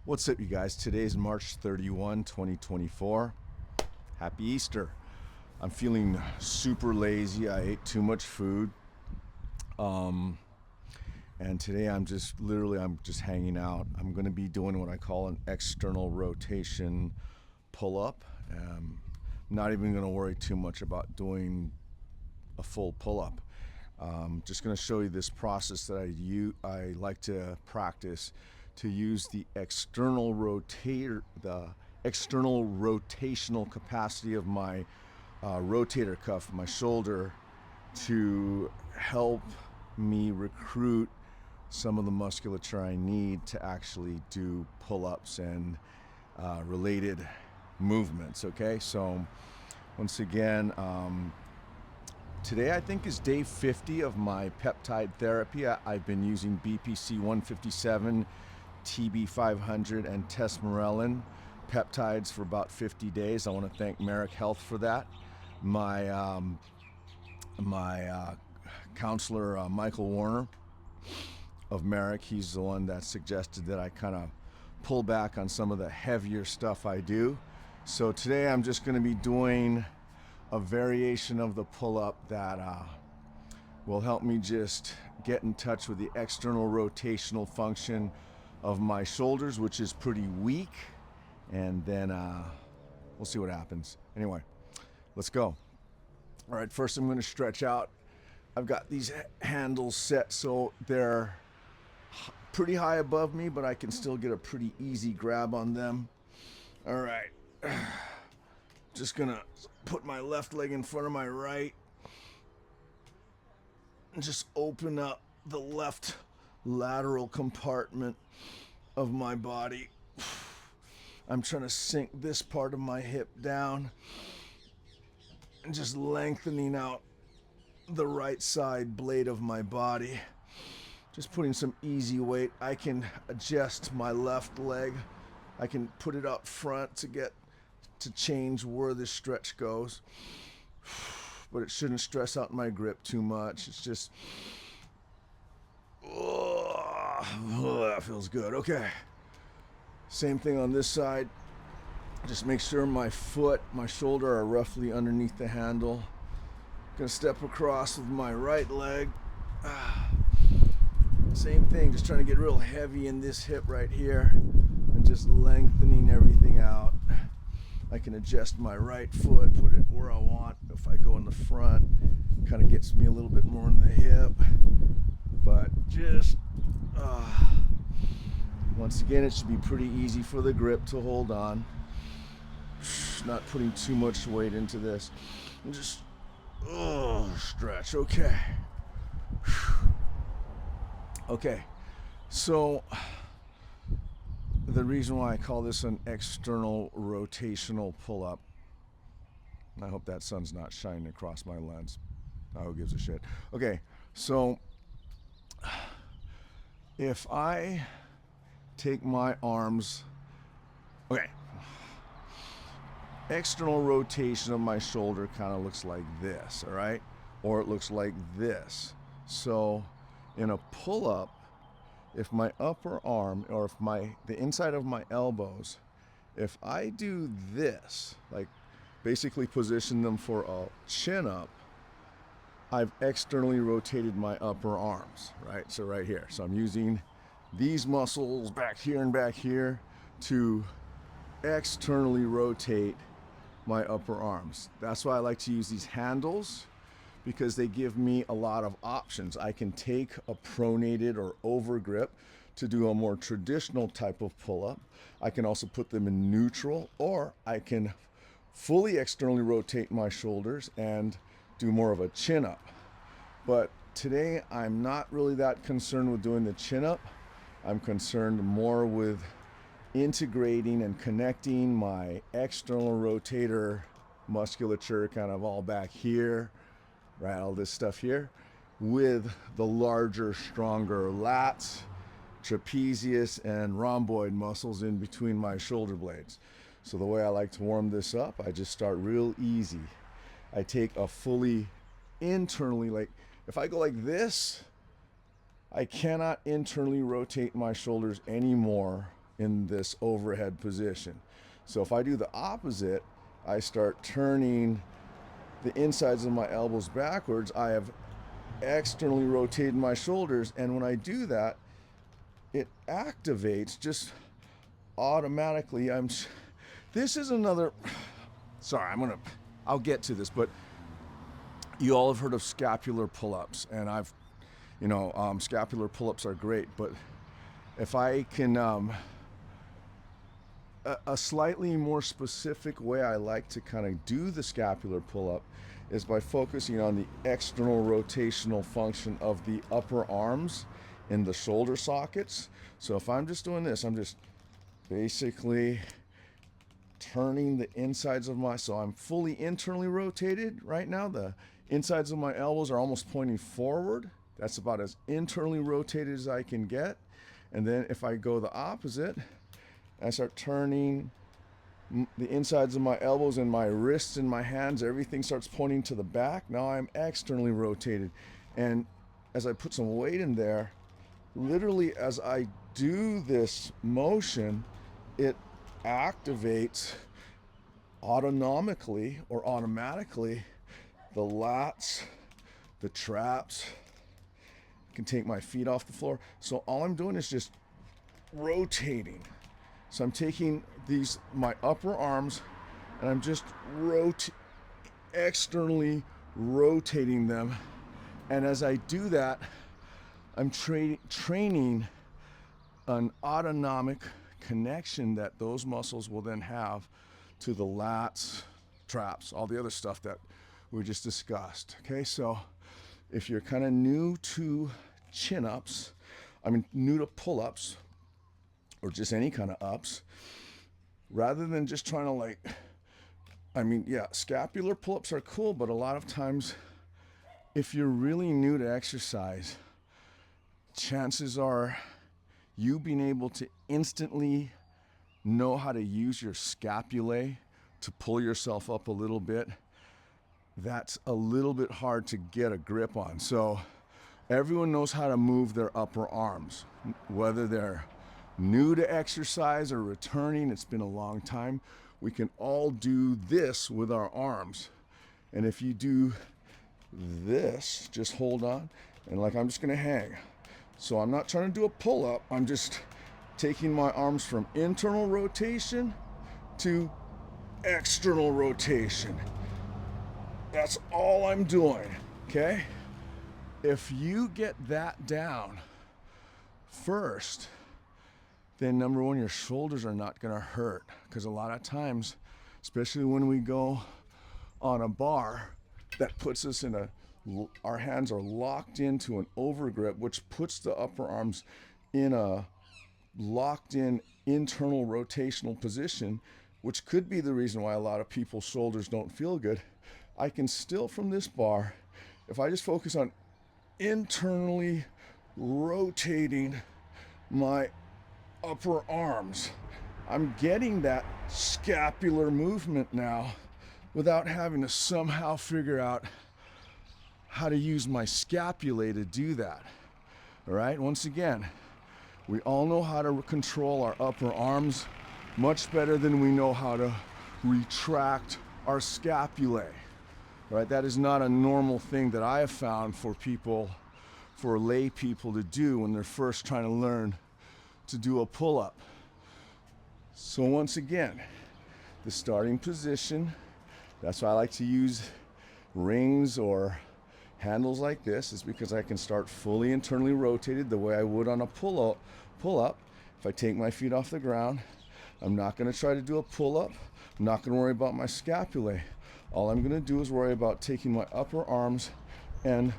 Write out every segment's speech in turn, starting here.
What's up, you guys? Today's March 31, 2024. Happy Easter. I'm feeling super lazy. I ate too much food. And today I'm just hanging out. I'm going to be doing what I call an external rotation pull up. Not even going to worry too much about doing a full pull up. Just going to show you this process that I like to practice to use the external rotational capacity of my rotator cuff, my shoulder, to help me recruit some of the musculature I need to actually do pull-ups and related movements. Okay, so once again, today I think is day 50 of my peptide therapy. I've been using BPC 157, TB 500, and tesmorelin peptides for about 50 days. I want to thank Merrick Health for that. My counselor, Michael Warner of Merrick, he's the one that suggested that I kind of pull back on some of the heavier stuff I do. So today I'm just going to be doing a variation of the pull-up that will help me just get in touch with the external rotational function of my shoulders, which is pretty weak, and then we'll see what happens. Anyway, let's go. All right, first I'm going to stretch out. I've got these handles set so they're pretty high above me, but I can still get a pretty easy grab on them. All right, just gonna put my left leg in front of my right and just open up the left lateral compartment of my body. I'm trying to sink this part of my hip down and just lengthening out the right side blade of my body. Just putting some easy weight. I can adjust my left leg. I can put it up front to change where the stretch goes. But it shouldn't stress out my grip too much. It's just, that feels good. Okay. Same thing on this side. Just make sure my foot, my shoulder are roughly underneath the handle. Gonna step across with my right leg. Same thing, just trying to get real heavy in this hip right here and just lengthening everything out. I can adjust my right foot, put it where I want. If I go in the front, kind of gets me a little bit more in the hip. But just, once again, it should be pretty easy for the grip to hold on. Not putting too much weight into this. And just, stretch, okay. Okay, so the reason why I call this an external rotational pull-up, I hope that sun's not shining across my lens. Who gives a shit? Okay, so if I take my arms, okay, external rotation of my shoulder kind of looks like this, all right? Or it looks like this. So in a pull-up, if my upper arm, or if the inside of my elbows, if I do this, like basically position them for a chin up, I've externally rotated my upper arms, right? So right here. So I'm using these muscles back here and back here to externally rotate my upper arms. That's why I like to use these handles, because they give me a lot of options. I can take a pronated or over grip to do a more traditional type of pull-up. I can also put them in neutral, or I can fully externally rotate my shoulders and do more of a chin-up. But today, I'm not really that concerned with doing the chin-up. I'm concerned more with integrating and connecting my external rotator musculature, kind of all back here, right, all this stuff here, with the larger, stronger lats, trapezius, and rhomboid muscles in between my shoulder blades. So the way I like to warm this up, I just start real easy. I take a fully internally, like if I go like this, I cannot internally rotate my shoulders anymore in this overhead position. So if I do the opposite, I start turning the insides of my elbows backwards, I have externally rotated my shoulders, and when I do that, it activates just automatically. This is another, sorry, I'll get to this, but you all have heard of scapular pull-ups, and scapular pull-ups are great, but if I can, a slightly more specific way I like to kind of do the scapular pull-up is by focusing on the external rotational function of the upper arms in the shoulder sockets. So if I'm just doing this, I'm just basically turning the insides of so I'm fully internally rotated right now. The insides of my elbows are almost pointing forward. That's about as internally rotated as I can get. And then if I go the opposite, I start turning the insides of my elbows and my wrists and my hands, everything starts pointing to the back. Now I'm externally rotated. And as I put some weight in there, literally as I do this motion, it activates autonomically or automatically the lats, the traps. I can take my feet off the floor. So all I'm doing is just rotating. So I'm taking my upper arms, and I'm just externally rotating them. And as I do that, I'm training an autonomic connection that those muscles will then have to the lats, traps, all the other stuff that we just discussed. Okay, so if you're kind of new to chin-ups, new to pull-ups, or just any kind of ups, rather than just trying to scapular pull-ups are cool, but a lot of times, if you're really new to exercise, chances are you being able to instantly know how to use your scapulae to pull yourself up a little bit, that's a little bit hard to get a grip on. So everyone knows how to move their upper arms, whether they're new to exercise or returning. It's been a long time. We can all do this with our arms. And if you do this, just hold on, and I'm just gonna hang. So I'm not trying to do a pull-up, I'm just taking my arms from internal rotation to external rotation. That's all I'm doing, okay? If you get that down first, then number one, your shoulders are not gonna hurt, because a lot of times, especially when we go on a bar, that puts us in our hands are locked into an overgrip, which puts the upper arms in a locked in internal rotational position, which could be the reason why a lot of people's shoulders don't feel good. I can still, from this bar, if I just focus on internally rotating my upper arms, I'm getting that scapular movement now without having to somehow figure out how to use my scapulae to do that. All right, once again, we all know how to control our upper arms much better than we know how to retract our scapulae. All right, that is not a normal thing that I have found for lay people to do when they're first trying to learn to do a pull-up. So once again, the starting position, that's why I like to use rings or handles like this, is because I can start fully internally rotated the way I would on a pull-up. If I take my feet off the ground, I'm not going to try to do a pull-up. I'm not going to worry about my scapulae. All I'm going to do is worry about taking my upper arms and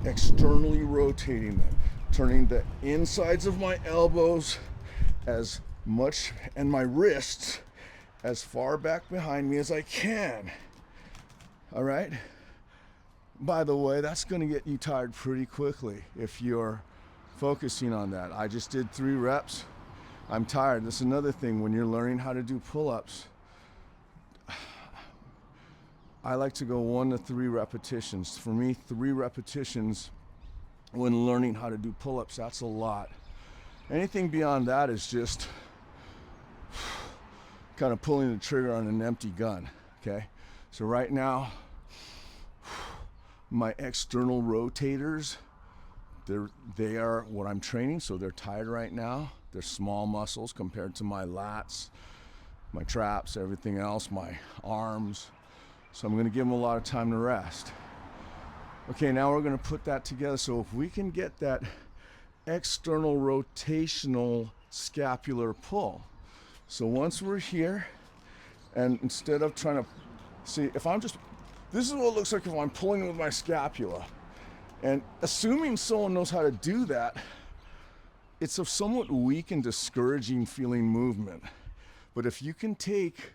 externally rotating them, turning the insides of my elbows as much and my wrists as far back behind me as I can. All right? By the way, that's going to get you tired pretty quickly if you're focusing on that. I just did 3 reps. I'm tired. That's another thing when you're learning how to do pull-ups. I like to go 1 to 3 repetitions. For me, 3 repetitions when learning how to do pull-ups, that's a lot. Anything beyond that is just kind of pulling the trigger on an empty gun, okay? So right now, my external rotators, they are what I'm training, so they're tired right now. They're small muscles compared to my lats, my traps, everything else, my arms. So I'm gonna give them a lot of time to rest. Okay, now we're gonna put that together. So if we can get that external rotational scapular pull. So once we're here, and instead of trying to, see, if I'm just, this is what it looks like if I'm pulling with my scapula. And assuming someone knows how to do that, it's a somewhat weak and discouraging feeling movement. But if you can take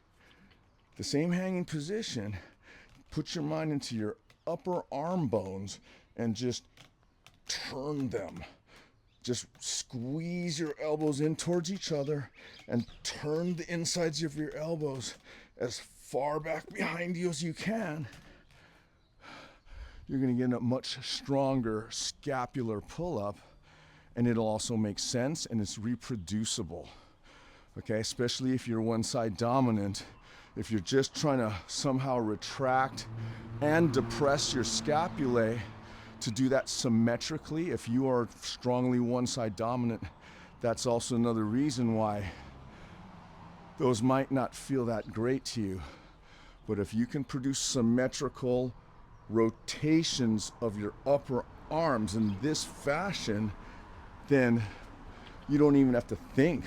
the same hanging position, put your mind into your upper arm bones and just turn them. Just squeeze your elbows in towards each other and turn the insides of your elbows as far back behind you as you can. You're going to get a much stronger scapular pull-up, and it'll also make sense and it's reproducible. Okay, especially if you're one side dominant. If you're just trying to somehow retract and depress your scapulae to do that symmetrically, if you are strongly one side dominant, that's also another reason why those might not feel that great to you. But if you can produce symmetrical rotations of your upper arms in this fashion, then you don't even have to think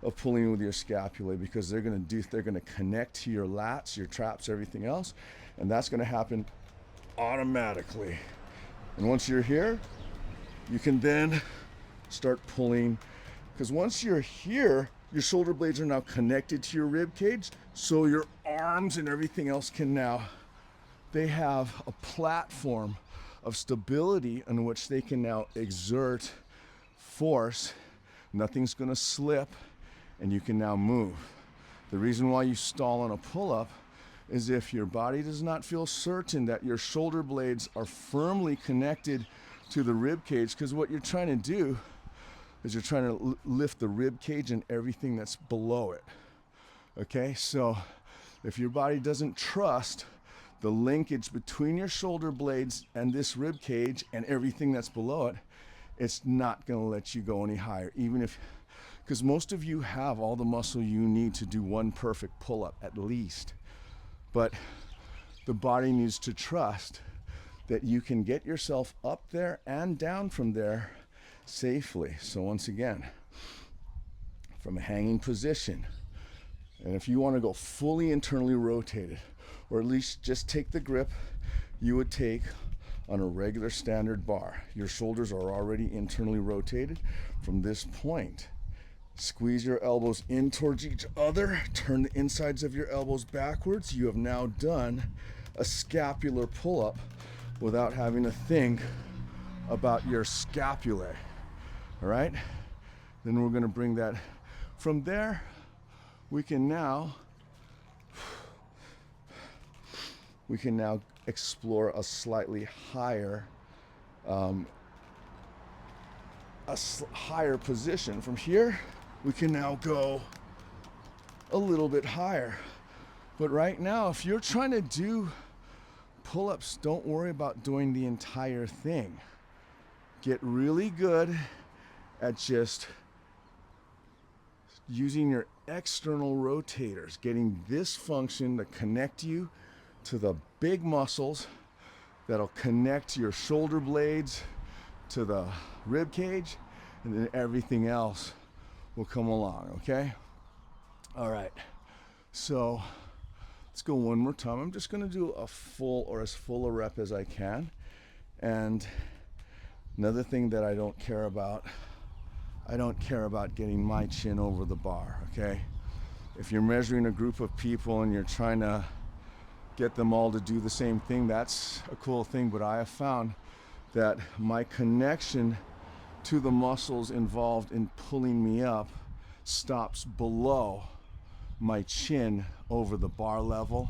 of pulling with your scapulae, because they're going to connect to your lats, your traps, everything else, and that's going to happen automatically. And once you're here, you can then start pulling, because once you're here, your shoulder blades are now connected to your rib cage, so your arms and everything else can now, they have a platform of stability on which they can now exert force. Nothing's going to slip, and you can now move. The reason why you stall on a pull-up is if your body does not feel certain that your shoulder blades are firmly connected to the rib cage, because what you're trying to do is you're trying to lift the rib cage and everything that's below it. Okay, so if your body doesn't trust the linkage between your shoulder blades and this rib cage and everything that's below it, it's not going to let you go any higher, even if, because most of you have all the muscle you need to do one perfect pull-up at least. But the body needs to trust that you can get yourself up there and down from there safely. So once again, from a hanging position, and if you want to go fully internally rotated, or at least just take the grip you would take on a regular standard bar, your shoulders are already internally rotated. From this point, squeeze your elbows in towards each other, turn the insides of your elbows backwards. You have now done a scapular pull-up without having to think about your scapulae. All right? Then we're going to bring that from there. We can now explore a slightly higher higher position. From here, we can now go a little bit higher. But right now, if you're trying to do pull-ups, don't worry about doing the entire thing. Get really good at just using your external rotators, getting this function to connect you to the big muscles that'll connect your shoulder blades to the rib cage, and then everything else will come along, okay? All right, so let's go one more time. I'm just gonna do a full, or as full a rep as I can. And another thing that I don't care about getting my chin over the bar, okay? If you're measuring a group of people and you're trying to get them all to do the same thing, that's a cool thing, but I have found that my connection to the muscles involved in pulling me up stops below my chin over the bar level,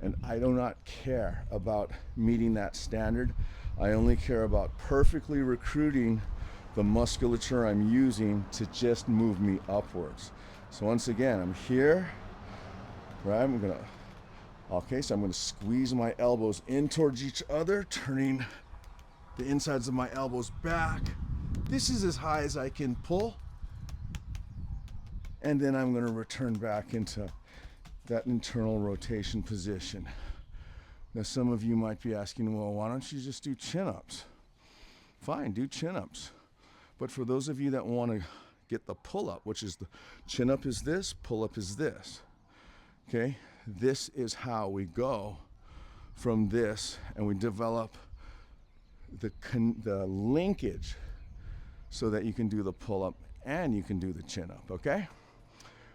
and I do not care about meeting that standard. I only care about perfectly recruiting the musculature I'm using to just move me upwards. So once again, I'm here, right? Okay, so I'm gonna squeeze my elbows in towards each other, turning the insides of my elbows back. This is as high as I can pull. And then I'm gonna return back into that internal rotation position. Now some of you might be asking, well, why don't you just do chin-ups? Fine, do chin-ups. But for those of you that wanna get the pull-up, which is the chin-up is this, pull-up is this, okay? This is how we go from this, and we develop the linkage so that you can do the pull-up and you can do the chin-up, okay?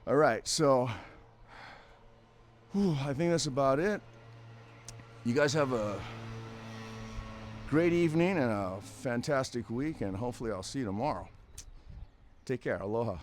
All right, so I think that's about it. You guys have a great evening and a fantastic week, and hopefully I'll see you tomorrow. Take care. Aloha.